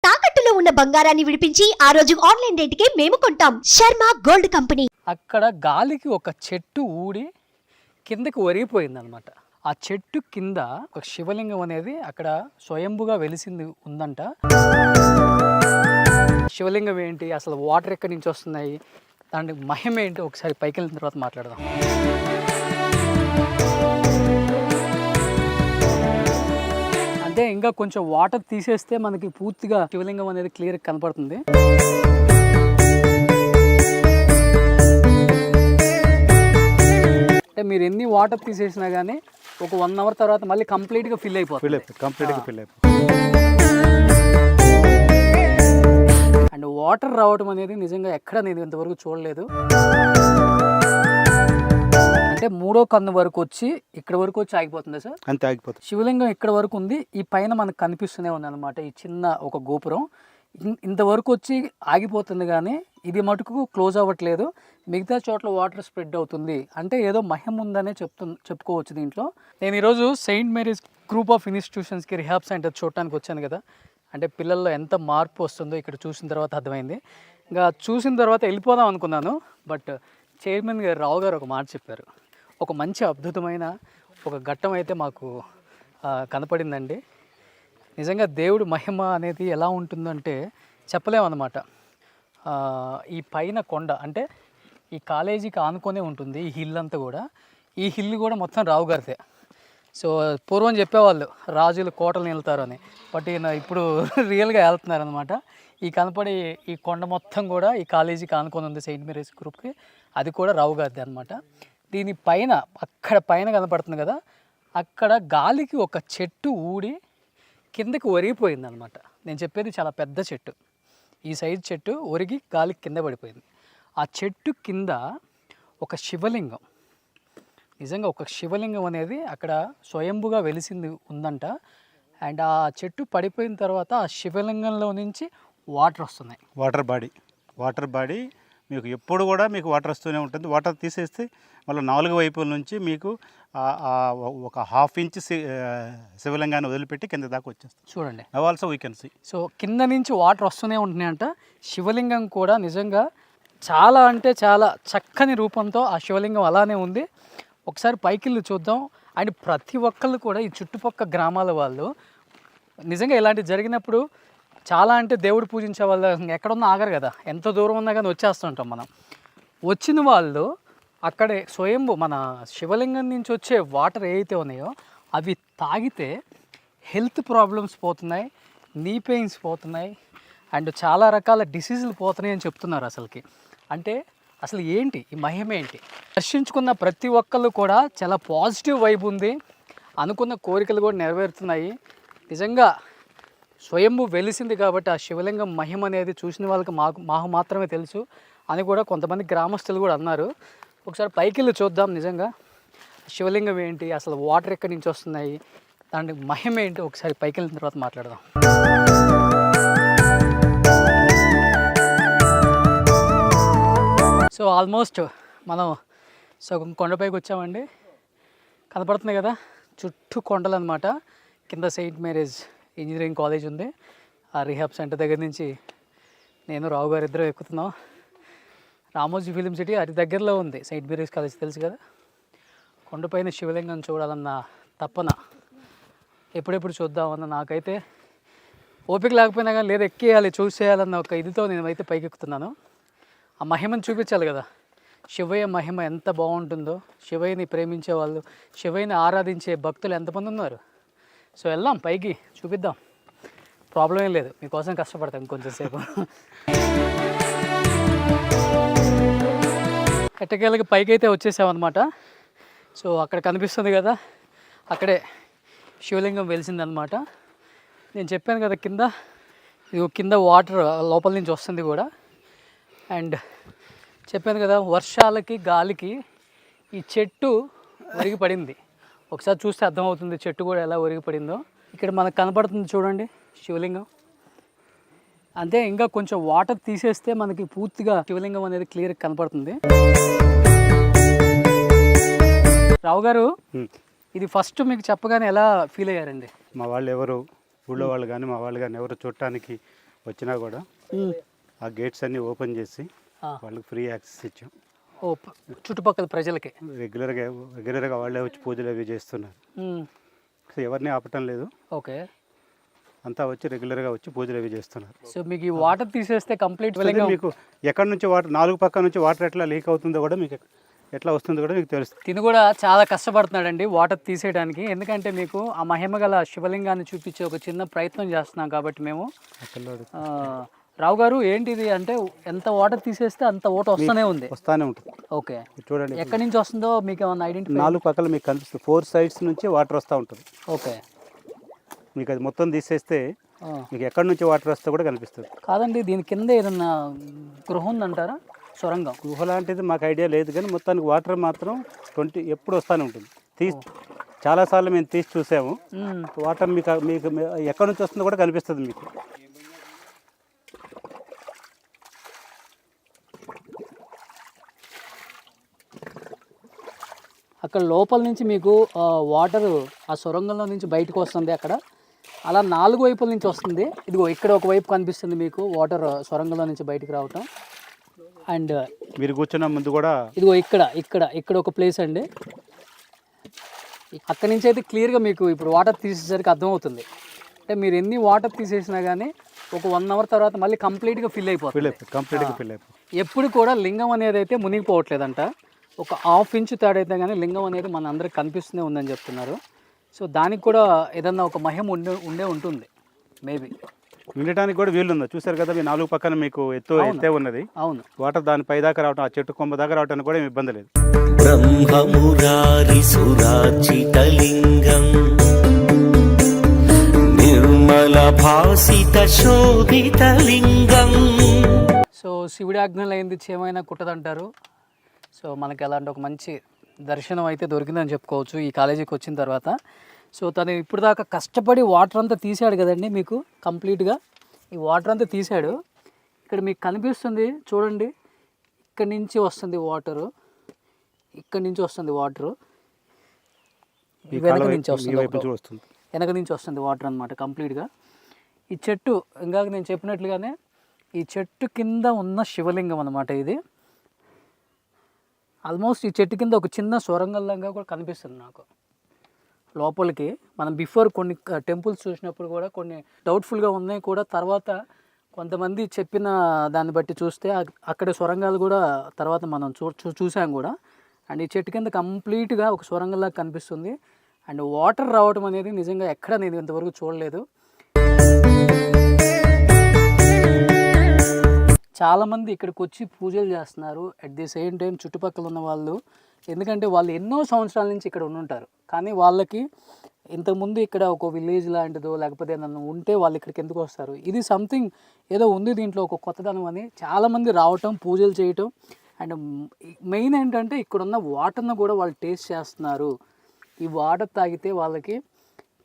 తాకట్టులో ఉన్న బంగారాన్ని విడిపించి ఆ రోజు ఆన్లైన్ రేటుకే మేము కొంటాం. Sharma gold company. అక్కడ గాలికి ఒక చెట్టు ఊడి కిందకి ఒరిగిపోయింది అనమాట. ఆ చెట్టు కింద ఒక శివలింగం అనేది అక్కడ స్వయంభుగా వెలిసింది ఉందంట. శివలింగం ఏంటి, అసలు వాటర్ ఎక్కడి నుంచి వస్తున్నాయి, దాని మహిమ ఏంటి, ఒకసారి పైకి వెళ్ళిన తర్వాత మాట్లాడదాం. అంటే ఇంకా కొంచెం వాటర్ తీసేస్తే మనకి పూర్తిగా శివలింగం అనేది క్లియర్ కనపడుతుంది. అంటే మీరు ఎన్ని వాటర్ తీసేసినా కానీ ఒక 1 అవర్ తర్వాత మళ్ళీ కంప్లీట్గా ఫిల్ అయిపోతుంది. అండ్ వాటర్ రావడం అనేది నిజంగా ఎక్కడ నేను ఇంతవరకు చూడలేదు. అంటే 3వ కన్ను వరకు వచ్చి ఇక్కడ వరకు వచ్చి ఆగిపోతుంది సార్, అంతే ఆగిపోతుంది. శివలింగం ఇక్కడ వరకు ఉంది, ఈ పైన మనకు కనిపిస్తూనే ఉంది అనమాట. ఈ చిన్న ఒక గోపురం ఇంతవరకు వచ్చి ఆగిపోతుంది, కానీ ఇది మటుకు క్లోజ్ అవ్వట్లేదు. మిగతా చోట్ల వాటర్ స్ప్రెడ్ అవుతుంది. అంటే ఏదో మహిమ ఉందనే చెప్పుకోవచ్చు దీంట్లో. నేను ఈరోజు సెయింట్ మేరీస్ గ్రూప్ ఆఫ్ ఇన్స్టిట్యూషన్స్కి రిహాబ్ సెంటర్ చూడటానికి వచ్చాను కదా. అంటే పిల్లల్లో ఎంత మార్పు వస్తుందో ఇక్కడ చూసిన తర్వాత అర్థమైంది. ఇంకా చూసిన తర్వాత వెళ్ళిపోదాం అనుకున్నాను, బట్ చైర్మన్ గారు రావు గారు ఒక మాట చెప్పారు. ఒక మంచి అద్భుతమైన ఒక ఘట్టం అయితే మాకు కనపడిందండి. నిజంగా దేవుడి మహిమ అనేది ఎలా ఉంటుందంటే చెప్పలేమన్నమాట. ఈ పైన కొండ అంటే ఈ కాలేజీకి ఆనుకొనే ఉంటుంది ఈ హిల్ అంతా కూడా. ఈ హిల్ కూడా మొత్తం రావు గారిదే. సో పూర్వం చెప్పేవాళ్ళు రాజులు కోటలు వెళ్తారు అని, బట్ ఈయన ఇప్పుడు రియల్గా వెళ్తున్నారు అనమాట. ఈ కనపడే ఈ కొండ మొత్తం కూడా ఈ కాలేజీకి ఆనుకొని ఉంది సెయింట్ మేరీస్ గ్రూప్కి, అది కూడా రావు గారిదే అనమాట. దీని పైన అక్కడ పైన కనపడుతుంది కదా, అక్కడ గాలికి ఒక చెట్టు ఊడి కిందకి ఒరిగిపోయింది అనమాట. నేను చెప్పేది చాలా పెద్ద చెట్టు, ఈ సైజు చెట్టు ఒరిగి గాలికి కింద పడిపోయింది. ఆ చెట్టు కింద ఒక శివలింగం, నిజంగా ఒక శివలింగం అనేది అక్కడ స్వయంభుగా వెలిసింది ఉందంట. అండ్ ఆ చెట్టు పడిపోయిన తర్వాత ఆ శివలింగంలో నుంచి వాటర్ వస్తున్నాయి. వాటర్ బాడీ మీకు ఎప్పుడు కూడా మీకు వాటర్ వస్తూనే ఉంటుంది. వాటర్ తీసేస్తే మళ్ళీ 4 వైపుల నుంచి మీకు ఒక 1/2 ఇంచ్ శివలింగాన్ని వదిలిపెట్టి కింద దాకా వచ్చేస్తుంది. చూడండి, now also we can see. So కింద నుంచి వాటర్ వస్తూనే ఉంటున్నాయంట. శివలింగం కూడా నిజంగా చాలా అంటే చాలా చక్కని రూపంతో ఆ శివలింగం అలానే ఉంది. ఒకసారి పైకిళ్ళు చూద్దాం. అండ్ ప్రతి ఒక్కళ్ళు కూడా ఈ చుట్టుపక్కల గ్రామాల వాళ్ళు నిజంగా ఇలాంటివి జరిగినప్పుడు చాలా అంటే దేవుడు పూజించే వాళ్ళు ఎక్కడున్నా ఆగరు కదా, ఎంత దూరం ఉన్నా కానీ వచ్చేస్తుంటాం మనం. వచ్చిన వాళ్ళు అక్కడే స్వయంభు మన శివలింగం నుంచి వచ్చే వాటర్ ఏవైతే ఉన్నాయో అవి తాగితే హెల్త్ ప్రాబ్లమ్స్ పోతున్నాయి, నీ పెయిన్స్ పోతున్నాయి, అండ్ చాలా రకాల డిసీజులు పోతున్నాయి అని చెప్తున్నారు. అంటే అసలు ఏంటి ఈ మహిమ ఏంటి? దర్శించుకున్న ప్రతి ఒక్కళ్ళు కూడా చాలా పాజిటివ్ వైబ్ ఉంది, అనుకున్న కోరికలు కూడా నెరవేరుతున్నాయి. నిజంగా స్వయంభు వెలిసింది కాబట్టి ఆ శివలింగం మహిమ అనేది చూసిన వాళ్ళకి మాకు మాత్రమే తెలుసు అని కూడా కొంతమంది గ్రామస్తులు కూడా అన్నారు. ఒకసారి పైకి వెళ్ళి చూద్దాం. నిజంగా శివలింగం ఏంటి, అసలు వాటర్ ఎక్కడి నుంచి వస్తున్నాయి, దాని మహిమ ఏంటి, ఒకసారి పైకి వెళ్ళిన తర్వాత మాట్లాడదాం. సో ఆల్మోస్ట్ మనం సగం కొండపైకి వచ్చామండి. కనపడుతుంది కదా చుట్టూ కొండలు అనమాట. కింద సెయింట్ మేరీస్ ఇంజనీరింగ్ కాలేజ్ ఉంది. ఆ రిహాబ్ సెంటర్ దగ్గర నుంచి నేను రావు గారు ఇద్దరు ఎక్కుతున్నాం. రామోజీ ఫిలిం సిటీ అతి దగ్గరలో ఉంది సెయింట్ మేరీస్ కాలేజ్, తెలుసు కదా. కొండపైన శివలింగం చూడాలన్న తప్పన ఎప్పుడెప్పుడు చూద్దామన్న నాకైతే ఓపిక లేకపోయినా కానీ లేదు ఎక్కేయాలి చూసేయాలన్న ఒక ఇదితో నేనైతే పైకి ఎక్కుతున్నాను. ఆ మహిమను చూపించాలి కదా, శివయ్య మహిమ ఎంత బాగుంటుందో. శివయ్యని ప్రేమించే వాళ్ళు, శివయ్యని ఆరాధించే భక్తులు ఎంతమంది ఉన్నారు. సో వెళ్దాం పైకి, చూపిద్దాం. ప్రాబ్లం ఏం లేదు, మీకోసం కష్టపడతాం కొంచెం సేపు. ఎట్టకేళ్ళకి పైకి అయితే వచ్చేసామన్నమాట. సో అక్కడ కనిపిస్తుంది కదా, అక్కడే శివలింగం వెలిసిందనమాట. నేను చెప్పాను కదా కింద వాటర్ లోపల నుంచి వస్తుంది కూడా. అండ్ చెప్పాను కదా వర్షాలకి గాలికి ఈ చెట్టు ఒరిగి పడింది. ఒకసారి చూస్తే అర్థమవుతుంది చెట్టు కూడా ఎలా ఒరిగి పడిందో. ఇక్కడ మనకు కనపడుతుంది చూడండి శివలింగం. అంతే, ఇంకా కొంచెం వాటర్ తీసేస్తే మనకి పూర్తిగా శివలింగం అనేది క్లియర్ కనపడుతుంది. రావు గారు, ఇది ఫస్ట్ మీకు చెప్పగానే ఎలా ఫీల్ అయ్యారండి? మా వాళ్ళు ఎవరు ఊళ్ళో వాళ్ళు కానీ మా వాళ్ళు కానీ ఎవరు చూడటానికి వచ్చినా కూడా ఆ గేట్స్ అన్నీ ఓపెన్ చేసి వాళ్ళకి ఫ్రీ యాక్సెస్ ఇచ్చాం. ఓ చుట్టుపక్కల ప్రజలకి రెగ్యులర్గా వాళ్ళే వచ్చి పూజలు అవి చేస్తున్నారు. సో ఎవరిని ఆపటం లేదు. ఓకే, అంతా వచ్చి రెగ్యులర్గా వచ్చి పూజలు అవి చేస్తున్నారు. సో మీకు ఈ వాటర్ తీసేస్తే కంప్లీట్ మీకు ఎక్కడి నుంచి వాటర్ 4 పక్కల నుంచి వాటర్ ఎట్లా లీక్ అవుతుందో కూడా మీకు ఎట్లా వస్తుందో కూడా మీకు తెలుస్తుంది. తిను కూడా చాలా కష్టపడుతున్నాడండి వాటర్ తీసేయడానికి. ఎందుకంటే మీకు ఆ మహిమ గల శివలింగాన్ని చూపించే ఒక చిన్న ప్రయత్నం చేస్తున్నాం కాబట్టి మేము. రావు గారు ఏంటిది అంటే ఎంత వాటర్ తీసేస్తే అంత వాటర్ వస్తూనే ఉంటుంది. ఓకే, చూడండి ఎక్కడి నుంచి వస్తుందో మీకు ఏమన్నా ఐడెంటిఫై? 4 పక్కల మీకు కనిపిస్తుంది. 4 సైడ్స్ నుంచి వాటర్ వస్తూ ఉంటుంది. ఓకే, మీకు అది మొత్తం తీసేస్తే మీకు ఎక్కడి నుంచి వాటర్ వస్తే కూడా కనిపిస్తుంది. కాదండి, దీని కింద ఏదన్నా గృహం ఉందంటారా? సొరంగం గుహ లాంటిది మాకు ఐడియా లేదు, కానీ మొత్తానికి వాటర్ మాత్రం ఎప్పుడు వస్తూనే ఉంటుంది. చాలాసార్లు మేము తీసి చూసాము. వాటర్ మీకు ఎక్కడి నుంచి వస్తుందో కూడా కనిపిస్తుంది మీకు. అక్కడ లోపల నుంచి మీకు వాటర్ ఆ సొరంగంలో నుంచి బయటకు వస్తుంది. అక్కడ అలా 4 వైపుల నుంచి వస్తుంది. ఇదిగో ఇక్కడ ఒక వైపు కనిపిస్తుంది మీకు వాటర్ సొరంగంలో నుంచి బయటకు రావటం. అండ్ మీరు కూర్చున్న ముందు కూడా ఇదిగో ఇక్కడ ఒక ప్లేస్ అండి. అక్కడి నుంచి అయితే క్లియర్గా మీకు ఇప్పుడు వాటర్ తీసేసరికి అర్థమవుతుంది. అంటే మీరు ఎన్ని వాటర్ తీసేసినా కానీ ఒక 1 అవర్ తర్వాత మళ్ళీ కంప్లీట్గా ఫిల్ అయిపోతుంది. ఎప్పుడు కూడా లింగం అనేది అయితే మునిగిపోవట్లేదంట. ఒక 1/2 ఇంచు తేడా అయితే కానీ లింగం అనేది మన అందరికి కనిపిస్తూనే ఉందని చెప్తున్నారు. సో దానికి కూడా ఏదన్నా ఒక మహిమ ఉండే ఉంటుంది మేబీ. ఉండటానికి కూడా వీలు ఉందా? చూసారు కదా, మీ 4 పక్కన మీకు ఎత్తే ఉన్నది. అవును, వాటర్ దాని పై దాకా రావటం, ఆ చెట్టు కొమ్మ దాకా రావడానికి కూడా ఏమి ఇబ్బంది లేదు. బ్రహ్మమురారి సురార్చితలింగం నిర్మల భాసిత శోభితలింగం. సో శివుడి ఆజ్ఞలు అయింది చేమైనా కుట్టదంటారు. సో మనకి అలాంటి ఒక మంచి దర్శనం అయితే దొరికిందని చెప్పుకోవచ్చు ఈ కాలేజీకి వచ్చిన తర్వాత. సో తను ఇప్పుడు దాకా కష్టపడి వాటర్ అంతా తీసాడు కదండి మీకు కంప్లీట్గా. ఈ వాటర్ అంతా తీసాడు. ఇక్కడ మీకు కనిపిస్తుంది చూడండి, ఇక్కడి నుంచి వస్తుంది వాటరు, ఇక్కడి నుంచి వస్తుంది వాటరు, వెనక నుంచి వస్తుంది, వెనక నుంచి వస్తుంది వాటర్ అనమాట కంప్లీట్గా. ఈ చెట్టు ఇందాక నేను చెప్పినట్లుగానే ఈ చెట్టు కింద ఉన్న శివలింగం అనమాట ఇది. ఆల్మోస్ట్ ఈ చెట్టు కింద ఒక చిన్న సొరంగంలాగా కూడా కనిపిస్తుంది నాకు లోపలికి. మనం బిఫోర్ కొన్ని టెంపుల్స్ చూసినప్పుడు కూడా కొన్ని డౌట్ఫుల్గా ఉన్నాయి కూడా, తర్వాత కొంతమంది చెప్పిన దాన్ని బట్టి చూస్తే అక్కడ సొరంగాలు కూడా తర్వాత మనం చూసాం కూడా. అండ్ ఈ చెట్టు కింద కంప్లీట్గా ఒక సొరంగంలాగా కనిపిస్తుంది. అండ్ వాటర్ రావడం అనేది నిజంగా ఎక్కడ నేను ఇంతవరకు చూడలేదు. చాలామంది ఇక్కడికి వచ్చి పూజలు చేస్తున్నారు. అట్ ది సేమ్ టైం చుట్టుపక్కల ఉన్న వాళ్ళు, ఎందుకంటే వాళ్ళు ఎన్నో సంవత్సరాల నుంచి ఇక్కడ ఉండుంటారు, కానీ వాళ్ళకి ఇంతకుముందు ఇక్కడ ఒక విలేజ్ లాంటిదో లేకపోతే నన్ను ఉంటే వాళ్ళు ఇక్కడికి ఎందుకు వస్తారు? ఇది సంథింగ్ ఏదో ఉంది దీంట్లో ఒక కొత్తదనం అని చాలామంది రావటం, పూజలు చేయటం. అండ్ మెయిన్ ఏంటంటే ఇక్కడున్న వాటర్ను కూడా వాళ్ళు టేస్ట్ చేస్తున్నారు. ఈ వాటర్ తాగితే వాళ్ళకి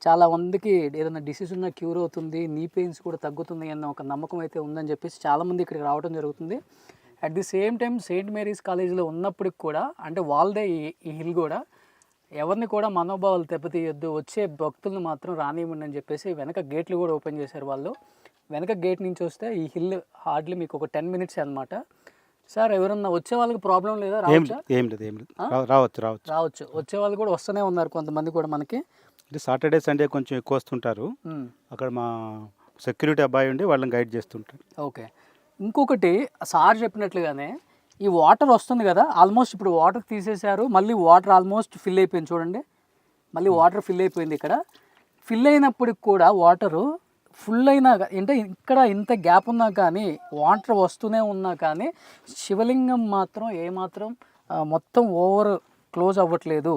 చాలా మందికి ఏదైనా డిసీజ్ ఉన్న క్యూర్ అవుతుంది, నీ పెయిన్స్ కూడా తగ్గుతుంది అన్న ఒక నమ్మకం అయితే ఉందని చెప్పేసి చాలామంది ఇక్కడికి రావడం జరుగుతుంది. At the same time Saint Mary's కాలేజీలో ఉన్నప్పటికి కూడా, అంటే వాళ్ళదే ఈ హిల్ కూడా, ఎవరిని కూడా మనోభావాలు దెబ్బతీయొద్దు, వచ్చే భక్తులను మాత్రం రానివ్వండి అని చెప్పేసి వెనక గేట్లు కూడా ఓపెన్ చేశారు వాళ్ళు. వెనక గేట్ నుంచి వస్తే ఈ హిల్ హార్డ్లీ మీకు ఒక 10 minutes అనమాట. సార్ ఎవరన్నా వచ్చే వాళ్ళకి ప్రాబ్లం లేదా? రావచ్చు. వచ్చే వాళ్ళు కూడా వస్తూనే ఉన్నారు కొంతమంది కూడా మనకి. సాటర్డే సండే కొంచెం ఎక్కువ వస్తుంటారు. అక్కడ మా సెక్యూరిటీ అబ్బాయి ఉండి వాళ్ళని గైడ్ చేస్తుంటారు. ఓకే, ఇంకొకటి సార్ చెప్పినట్లుగానే ఈ వాటర్ వస్తుంది కదా, ఆల్మోస్ట్ ఇప్పుడు వాటర్ తీసేశారు, మళ్ళీ వాటర్ ఆల్మోస్ట్ ఫిల్ అయిపోయింది చూడండి. మళ్ళీ వాటర్ ఫిల్ అయిపోయింది. ఇక్కడ ఫిల్ అయినప్పటికి కూడా వాటరు ఫుల్ అయినా అంటే ఇక్కడ ఇంత గ్యాప్ ఉన్నా కానీ వాటర్ వస్తూనే ఉన్నా కానీ శివలింగం మాత్రం ఏమాత్రం మొత్తం ఓవర్ క్లోజ్ అవ్వట్లేదు.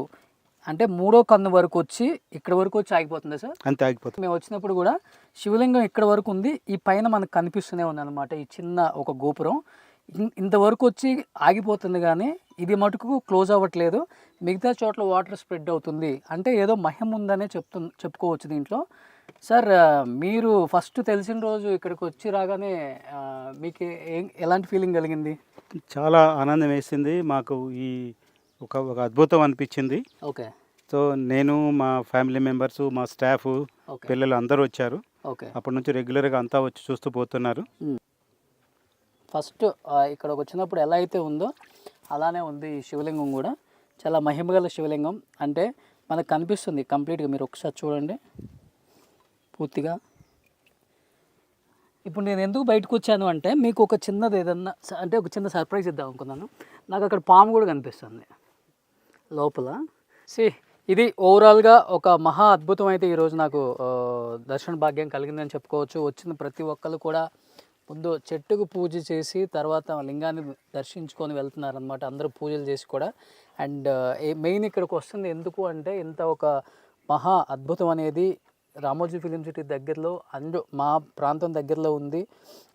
అంటే 3వ కన్ను వరకు వచ్చి ఇక్కడ వరకు వచ్చి ఆగిపోతుంది సార్. అంతే ఆగిపోతుంది. మేము వచ్చినప్పుడు కూడా శివలింగం ఇక్కడ వరకు ఉంది, ఈ పైన మనకు కనిపిస్తూనే ఉంది అనమాట ఈ చిన్న ఒక గోపురం. ఇంతవరకు వచ్చి ఆగిపోతుంది కానీ ఇది మటుకు క్లోజ్ అవ్వట్లేదు. మిగతా చోట్ల వాటర్ స్ప్రెడ్ అవుతుంది. అంటే ఏదో మహిమ ఉందనే చెప్పుకోవచ్చు దీంట్లో. సార్ మీరు ఫస్ట్ తెలిసిన రోజు ఇక్కడికి వచ్చి రాగానే మీకు ఎలాంటి ఫీలింగ్ కలిగింది? చాలా ఆనందం వేసింది మాకు. ఈ ఒక అద్భుతం అనిపించింది. ఓకే. సో నేను, మా ఫ్యామిలీ మెంబర్స్, మా స్టాఫ్, పిల్లలు అందరూ వచ్చారు. ఓకే. అప్పటి నుంచి రెగ్యులర్గా అంతా వచ్చి చూస్తూ పోతున్నారు. ఫస్ట్ ఇక్కడికి వచ్చినప్పుడు ఎలా అయితే ఉందో అలానే ఉంది ఈ శివలింగం కూడా. చాలా మహిమగల శివలింగం. అంటే మనకు కనిపిస్తుంది కంప్లీట్గా, మీరు ఒకసారి చూడండి పూర్తిగా. ఇప్పుడు నేను ఎందుకు బయటకు వచ్చాను అంటే మీకు ఒక చిన్నది ఏదన్నా అంటే ఒక చిన్న సర్ప్రైజ్ ఇద్దాం అనుకున్నాను. నాకు అక్కడ పాము కూడా కనిపిస్తుంది లోపల. ఇది ఓవరాల్గా ఒక మహా అద్భుతం అయితే ఈరోజు నాకు దర్శన భాగ్యం కలిగిందని చెప్పుకోవచ్చు. వచ్చిన ప్రతి ఒక్కరు కూడా ముందు చెట్టుకు పూజ చేసి తర్వాత లింగాన్ని దర్శించుకొని వెళ్తున్నారనమాట. అందరూ పూజలు చేసి కూడా. అండ్ మెయిన్ ఇక్కడికి వస్తుంది ఎందుకు అంటే ఇంత ఒక మహా అద్భుతం అనేది రామోజీ ఫిలిం సిటీ దగ్గరలో మా ప్రాంతం దగ్గరలో ఉంది.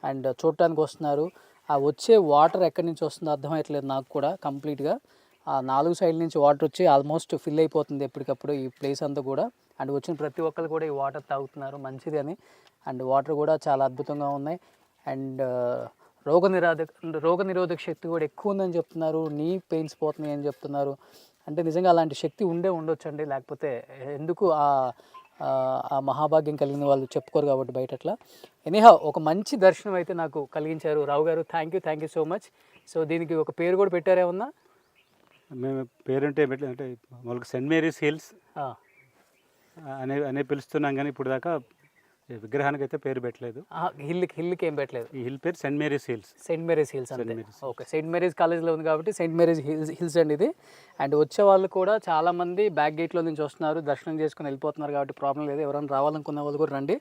అండ్ చూడటానికి వస్తున్నారు. ఆ వచ్చే వాటర్ ఎక్కడి నుంచి వస్తుందో అర్థమయ్యట్లేదు నాకు కూడా కంప్లీట్గా. ఆ 4 సైడ్ల నుంచి వాటర్ వచ్చి ఆల్మోస్ట్ ఫిల్ అయిపోతుంది ఎప్పటికప్పుడు ఈ ప్లేస్ అంతా కూడా. అండ్ వచ్చిన ప్రతి ఒక్కరు కూడా ఈ వాటర్ తాగుతున్నారు మంచిది అని. అండ్ వాటర్ కూడా చాలా అద్భుతంగా ఉన్నాయి. అండ్ రోగ నిరోధక శక్తి కూడా ఎక్కువ ఉందని చెప్తున్నారు. నీ పెయిన్స్ పోతున్నాయి అని చెప్తున్నారు. అంటే నిజంగా అలాంటి శక్తి ఉండొచ్చు అండి. లేకపోతే ఎందుకు ఆ మహాభాగ్యం కలిగిన వాళ్ళు చెప్పుకోరు కాబట్టి బయట అట్లా. ఎనీహౌ ఒక మంచి దర్శనం అయితే నాకు కలిగించారు రావు గారు. Thank you so much. So దీనికి ఒక పేరు కూడా పెట్టారేమన్నా? మేము పేరంటే అంటే వాళ్ళకి సెయింట్ మేరీస్ హిల్స్ అనే పిలుస్తున్నాం, కానీ ఇప్పుడు దాకా విగ్రహానికి అయితే పేరు పెట్టలేదు. హిల్కి ఏం పెట్టలేదు. ఈ హిల్ పేరు Saint Mary's hills. Saint Mary's hills అంతే. ఓకే. సెయింట్ మేరీస్ కాలేజ్లో ఉంది కాబట్టి సెయింట్ మేరీస్ హిల్స్ అండి ఇది. అండ్ వచ్చే వాళ్ళు కూడా చాలామంది బ్యాక్ గేట్లో నుంచి వస్తున్నారు, దర్శనం చేసుకుని వెళ్ళిపోతున్నారు కాబట్టి ప్రాబ్లం లేదు. ఎవరైనా రావాలనుకున్న వాళ్ళు కూడా రండి.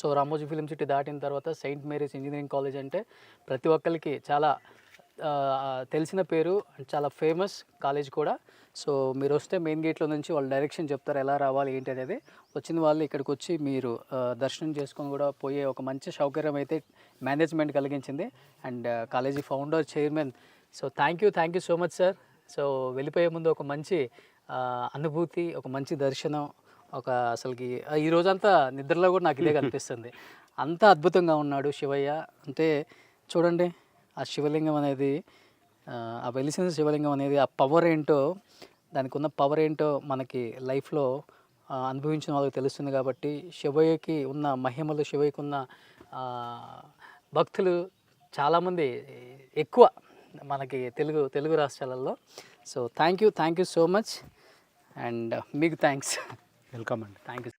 సో రామోజీ ఫిలిం సిటీ దాటిన తర్వాత సెయింట్ మేరీస్ ఇంజనీరింగ్ కాలేజ్ అంటే ప్రతి ఒక్కరికి చాలా తెలిసిన పేరు, చాలా ఫేమస్ కాలేజ్ కూడా. సో మీరు వస్తే మెయిన్ గేట్లో నుంచి వాళ్ళు డైరెక్షన్ చెప్తారు ఎలా రావాలి ఏంటి అనేది. వచ్చిన వాళ్ళు ఇక్కడికి వచ్చి మీరు దర్శనం చేసుకొని కూడా పోయే ఒక మంచి సౌకర్యం అయితే మేనేజ్మెంట్ కలిగించింది. And college founder chairman. So thank you so much sir. So వెళ్ళిపోయే ముందు ఒక మంచి అనుభూతి, ఒక మంచి దర్శనం, ఒక అసలుకి ఈ రోజంతా నిద్రలో కూడా నాకు ఇదే కనిపిస్తుంది. అంత అద్భుతంగా ఉన్నాడు శివయ్య. అంటే చూడండి ఆ శివలింగం అనేది, ఆ వెలిసిన శివలింగం అనేది ఆ పవర్ ఏంటో, దానికి ఉన్న పవర్ ఏంటో మనకి లైఫ్లో అనుభవించిన వాళ్ళకి తెలుస్తుంది. కాబట్టి శివయ్యకి ఉన్న మహిమలు, శివయ్యకి ఉన్న భక్తులు చాలామంది ఎక్కువ మనకి తెలుగు రాష్ట్రాలలో. So thank you so much. And మీకు థ్యాంక్స్. వెల్కమ్ అండి. Thank you.